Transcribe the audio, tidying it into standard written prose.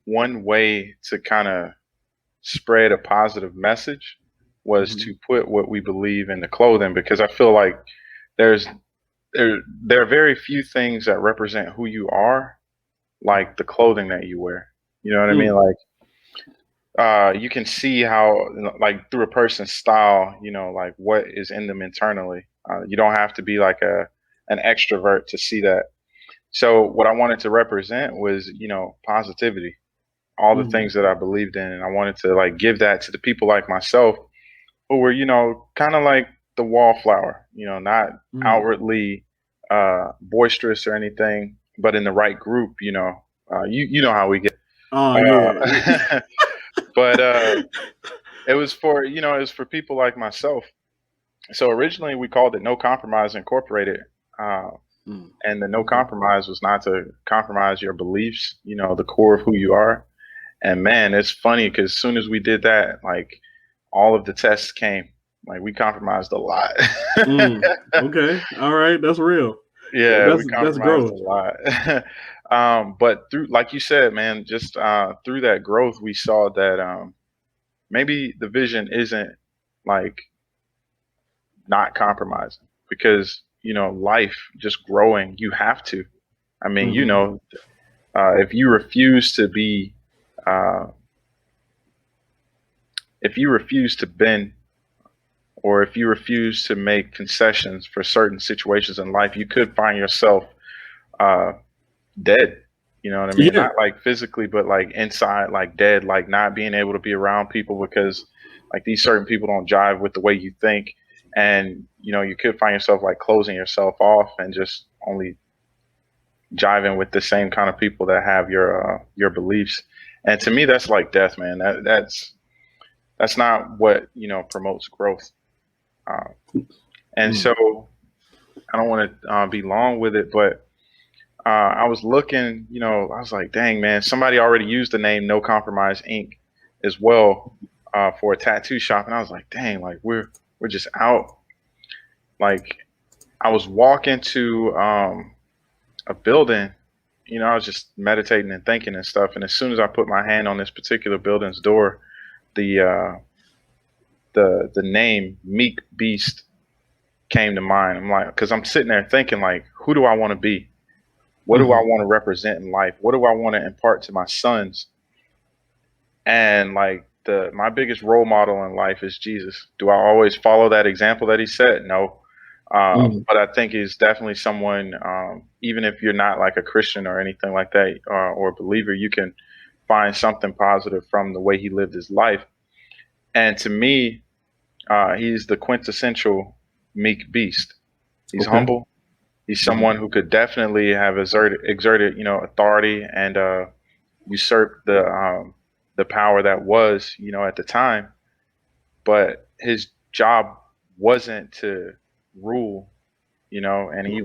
one way to kind of spread a positive message was Hmm. to put what we believe in the clothing, because I feel like there's there are very few things that represent who you are like the clothing that you wear. You know what I mean? Mm. Like you can see how, like, through a person's style, like what is in them internally. You don't have to be like an extrovert to see that. So what I wanted to represent was, positivity, all the Mm. things that I believed in, and I wanted to like give that to the people like myself who were, kind of like the wallflower, not Mm. outwardly boisterous or anything, but in the right group, you know how we get. Oh yeah. Uh, but it was for people like myself. So originally we called it No Compromise Incorporated. Uh, Mm. and the no Okay. compromise was not to compromise your beliefs, the core of who you are. And man, it's funny because as soon as we did that, like all of the tests came. Like we compromised a lot. Mm. Okay. All right. That's real. Yeah, we That's compromised a growth. lot. But through, like you said, man, just through that growth, we saw that maybe the vision isn't like not compromising, because life just growing, you have to. I mean, Hmm. if you refuse to be, uh, if you refuse to bend, or if you refuse to make concessions for certain situations in life, you could find yourself uh, dead. You know what I mean? Yeah. Not like physically, but like inside, like dead, like not being able to be around people because like these certain people don't jive with the way you think. And, you could find yourself like closing yourself off and just only jiving with the same kind of people that have your beliefs. And to me, that's like death, man. That's not what, promotes growth. Uh, and Mm. so I don't want to be long with it, but I was looking, I was like, dang, man, somebody already used the name No Compromise Inc. as well for a tattoo shop, and I was like, dang, like we're just out. Like I was walking to a building, I was just meditating and thinking and stuff, and as soon as I put my hand on this particular building's door, the the name Meek Beast came to mind. I'm like, because I'm sitting there thinking, like, who do I want to be? What do I Hmm. want to represent in life? What do I want to impart to my sons? And like the my biggest role model in life is Jesus. Do I always follow that example that he set? No. Mm. But I think he's definitely someone, even if you're not like a Christian or anything like that, or a believer, you can find something positive from the way he lived his life. And to me, he's the quintessential meek beast. He's Okay. humble. He's Hmm. someone who could definitely have exerted, authority and usurped the power that was, at the time. But his job wasn't to rule, and he